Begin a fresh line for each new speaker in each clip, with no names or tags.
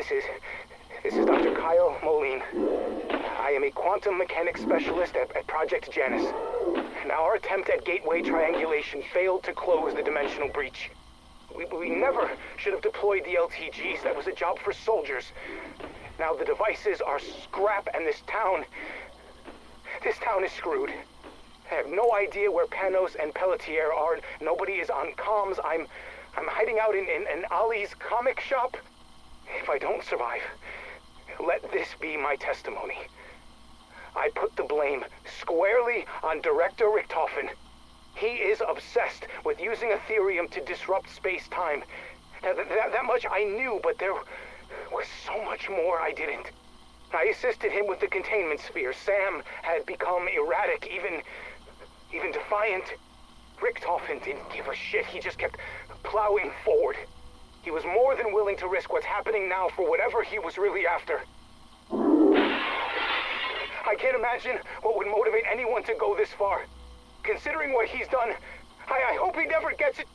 This is Dr. Kyle Moline. I am a quantum mechanics specialist at Project Janus. Now, our attempt at gateway triangulation failed to close the dimensional breach. We never should have deployed the LTGs. That was a job for soldiers. Now the devices are scrap, and this town is screwed. I have no idea where Panos and Pelletier are. Nobody is on comms. I'm hiding out in Ollie's comic shop. If I don't survive, let this be my testimony. I put the blame squarely on Director Richtofen. He is obsessed with using Ethereum to disrupt space-time. That much I knew, but there was so much more I didn't. I assisted him with the containment sphere. Sam had become erratic, even defiant. Richtofen didn't give a shit. He just kept plowing forward. He was more than willing to risk what's happening now for whatever he was really after. I can't imagine what would motivate anyone to go this far. Considering what he's done, I hope he never gets it.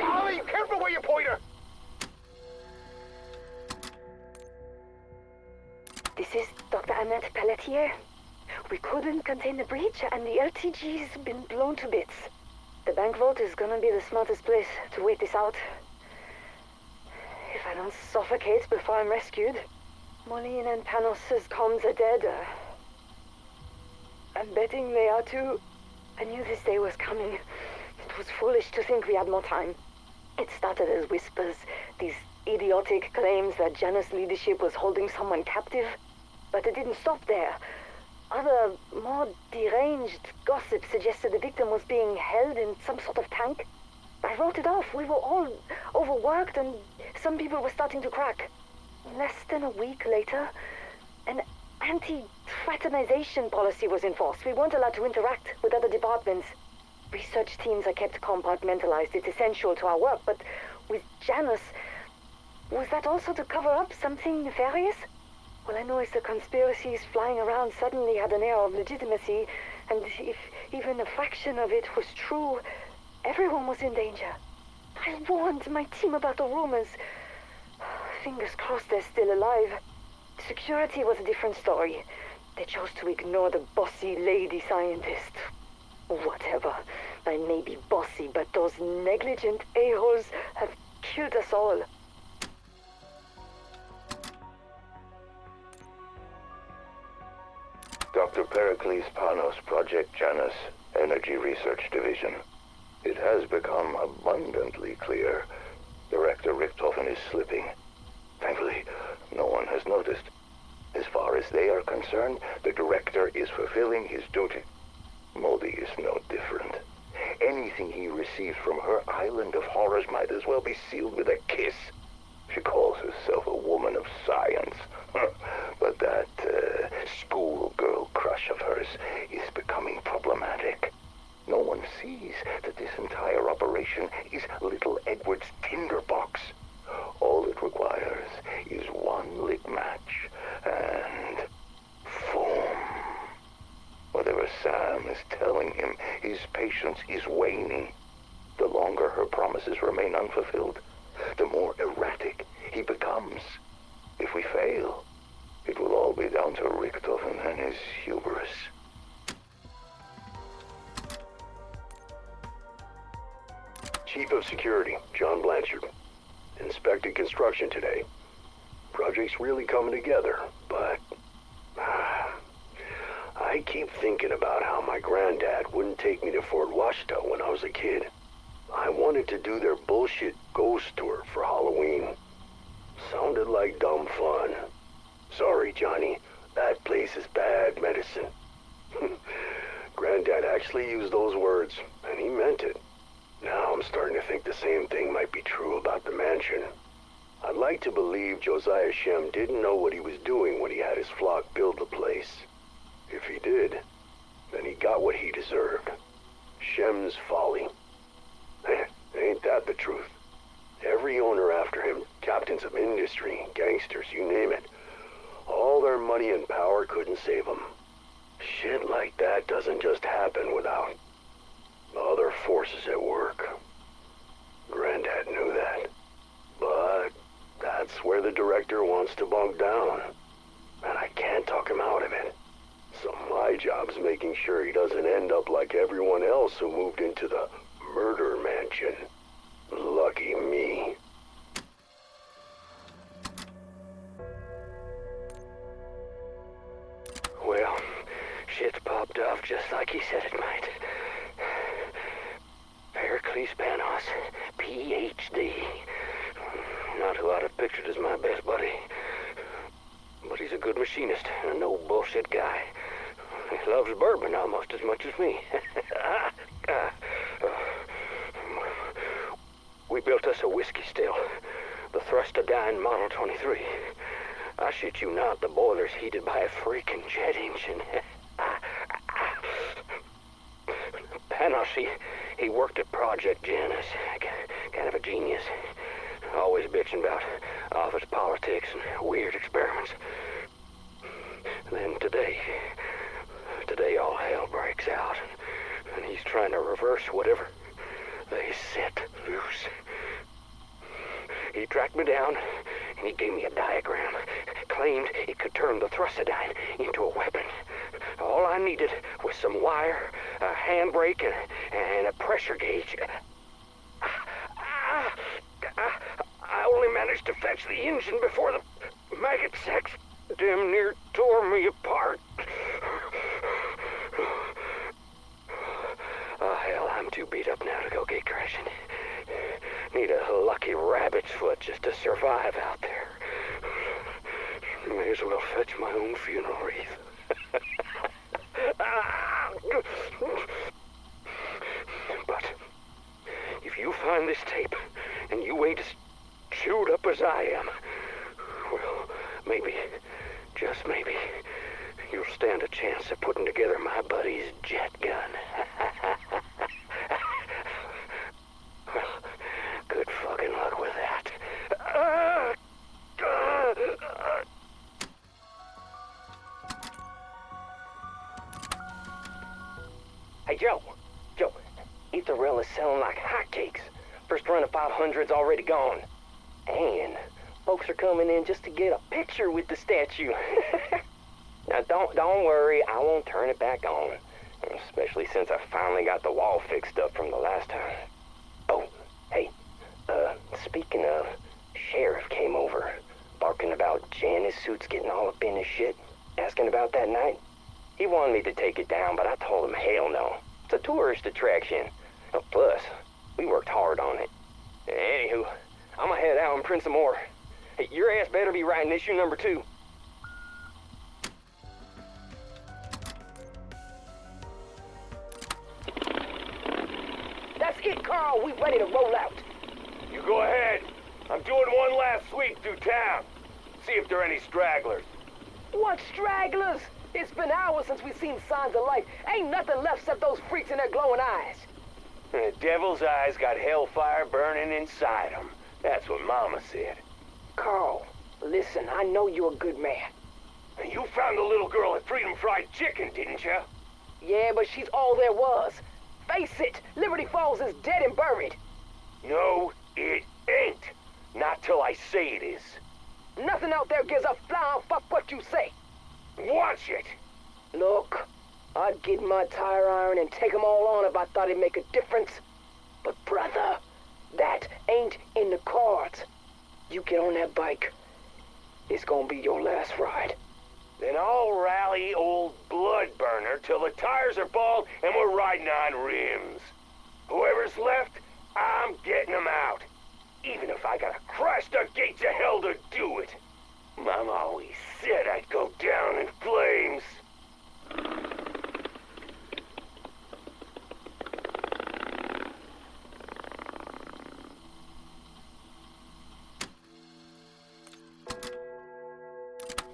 Ollie, careful where you point her!
This is Dr. Annette Pelletier. We couldn't contain the breach, and the LTG's been blown to bits. The bank vault is gonna be the smartest place to wait this out. If I don't suffocate before I'm rescued, Moline and Panos' comms are dead. I'm betting they are too. I knew this day was coming. It was foolish to think we had more time. It started as whispers, these idiotic claims that Janus leadership was holding someone captive. But it didn't stop there. Other, more deranged gossip suggested the victim was being held in some sort of tank. I wrote it off. We were all overworked, and some people were starting to crack. Less than a week later, an anti-fraternization policy was enforced. We weren't allowed to interact with other departments. Research teams are kept compartmentalized. It's essential to our work, but with Janus, was that also to cover up something nefarious? All I know is the conspiracies flying around suddenly had an air of legitimacy, and if even a fraction of it was true, everyone was in danger. I warned my team about the rumors. Fingers crossed they're still alive. Security was a different story. They chose to ignore the bossy lady scientist. Whatever. I may be bossy, but those negligent a-holes have killed us all.
Dr. Pericles Panos, Project Janus, Energy Research Division. It has become abundantly clear. Director Richtofen is slipping. Thankfully, no one has noticed. As far as they are concerned, the director is fulfilling his duty. Modi is no different. Anything he receives from her island of horrors might as well be sealed with a kiss. She calls herself a woman of science. But that schoolgirl crush of hers is becoming problematic. No one sees that this entire operation is little Edward's tinderbox. All it requires is one lit match and foam. Whatever Sam is telling him, his patience is waning. The longer her promises remain unfulfilled, the more erratic he becomes. If we fail, it will all be down to Richtofen and his hubris.
Chief of Security, John Blanchard. Inspected construction today. Project's really coming together, but I keep thinking about how my granddad wouldn't take me to Fort Washita when I was a kid. I wanted to do their bullshit ghost tour for Halloween. Sounded like dumb fun. Sorry, Johnny. That place is bad medicine. Granddad actually used those words, and he meant it. Now I'm starting to think the same thing might be true about the mansion. I'd like to believe Josiah Shem didn't know what he was doing when he had his flock build the place. If he did, then he got what he deserved. Shem's folly. Ain't that the truth? Every owner after him, captains of industry, gangsters, you name it. All their money and power couldn't save them. Shit like that doesn't just happen without other forces at work. That's where the director wants to bunk down. And I can't talk him out of it. So my job's making sure he doesn't end up like everyone else who moved into the murder mansion. Lucky me. Well, shit's popped off just like he said it might. Pericles Panos, Ph.D. Not who I'd have pictured as my best buddy. But he's a good machinist and a no-bullshit guy. He loves bourbon almost as much as me. We built us a whiskey still. The Thrustodyne Model 23. I shit you not, the boiler's heated by a freaking jet engine. Panos, he worked at Project Janus. Kind of a genius. Always bitching about office politics and weird experiments. Then today all hell breaks out, and he's trying to reverse whatever they set loose. He tracked me down, and he gave me a diagram. Claimed it could turn the Thrustodyne into a weapon. All I needed was some wire, a handbrake, and a pressure gauge. I only managed to fetch the engine before the maggot sex damn near tore me apart. Oh, hell, I'm too beat up now to go gate crashing. Need a lucky rabbit's foot just to survive out there. May as well fetch my own funeral wreath. But if you find this tape and you ain't as chewed up as I am, well, maybe, just maybe, you'll stand a chance of putting together my buddy's jet gun. Well, good fucking luck with that. Hey, Joe, Etherell is selling like hotcakes. First run of 500's already gone. And folks are coming in just to get a picture with the statue. Now, don't worry, I won't turn it back on. Especially since I finally got the wall fixed up from the last time. Oh, hey, speaking of, Sheriff came over, barking about Janus suits getting all up in his shit, asking about that night. He wanted me to take it down, but I told him hell no. It's a tourist attraction. Plus, we worked hard on it. Anywho, I'm gonna head out and print some more. Hey, your ass better be writing issue number 2. That's it, Carl. We ready to roll out.
You go ahead. I'm doing one last sweep through town. See if there are any stragglers.
What stragglers? It's been hours since we've seen signs of life. Ain't nothing left except those freaks in their glowing eyes.
The devil's eyes got hellfire burning inside them. That's what Mama said.
Carl, listen, I know you're a good man.
You found the little girl at Freedom Fried Chicken, didn't you?
Yeah, but she's all there was. Face it, Liberty Falls is dead and buried.
No, it ain't. Not till I say it is.
Nothing out there gives a flying fuck what you say.
Watch it!
Look, I'd get my tire iron and take 'em all on if I thought it'd make a difference. But brother, that ain't in the cards. You get on that bike, it's gonna be your last ride.
Then I'll rally old Bloodburner till the tires are bald and we're riding on rims. Whoever's left, I'm getting them out. Even if I gotta crash the gates of hell to do it. Mom always said I'd go down in flames.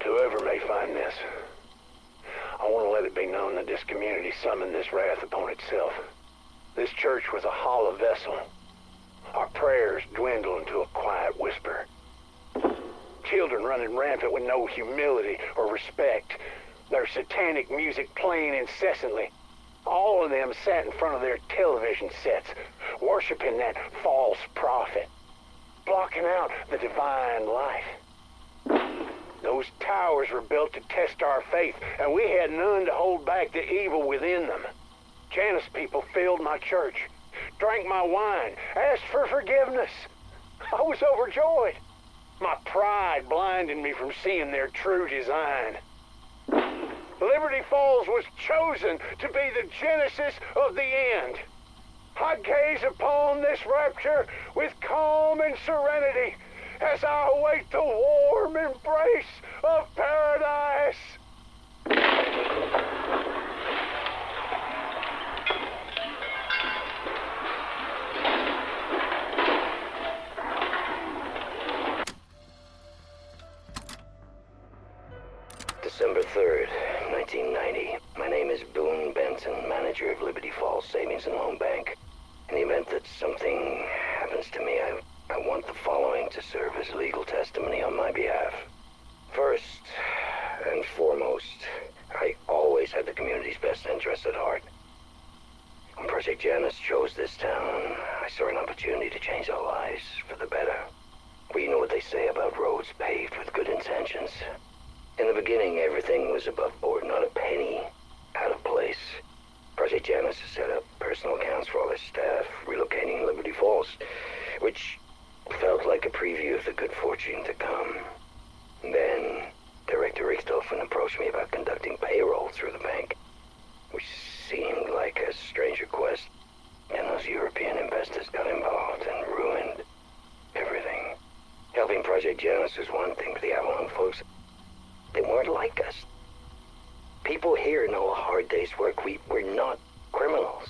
Whoever may find this, I want to let it be known that this community summoned this wrath upon itself. This church was a hollow vessel. Our prayers dwindle into a quiet whisper. Children running rampant with no humility or respect. Their satanic music playing incessantly. All of them sat in front of their television sets, worshiping that false prophet.
blocking out the divine light. Those towers were built to test our faith, and we had none to hold back the evil within them. Janus people filled my church, drank my wine, asked for forgiveness. I was overjoyed. My pride blinded me from seeing their true design. Liberty Falls was chosen to be the genesis of the end. I gaze upon this rapture with calm and serenity as I await the warm embrace of paradise.
December 3rd, 1990. My name is Boone Benson, manager of Liberty Falls Savings and Loan Bank. In the event that something happens to me, I want the following to serve as legal testimony on my behalf. First and foremost, I always had the community's best interests at heart. When Project Janus chose this town, I saw an opportunity to change our lives for the better. Well, you know what they say about roads paved with good intentions. In the beginning, everything was above board, not a penny out of place. Project Janus has set up personal accounts for all their staff, relocating Liberty Falls, which felt like a preview of the good fortune to come. Then, Director Richthofen approached me about conducting payroll through the bank, which seemed like a strange request. And those European investors got involved and ruined everything. Helping Project Janus was one thing, but the Avalon folks, they weren't like us. People here know a hard day's work. We're not criminals.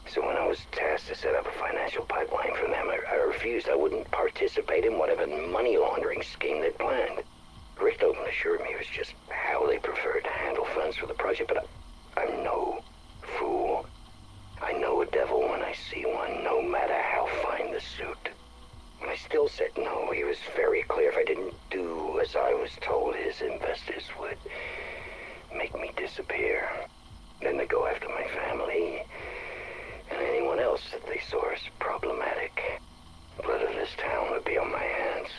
So when I was tasked to set up a financial pipeline for them, I refused. I wouldn't participate in whatever money laundering scheme they'd planned. Richthofen assured me it was just how they preferred to handle funds for the project, but I'm no fool. I know a devil when I see one, no matter how fine the suit. When I still said no, he was very clear. If I didn't do as I was told, his investors would make me disappear. Then they go after my family and anyone else that they saw as problematic. The blood of this town would be on my hands.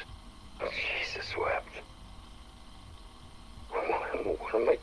Jesus wept. What am I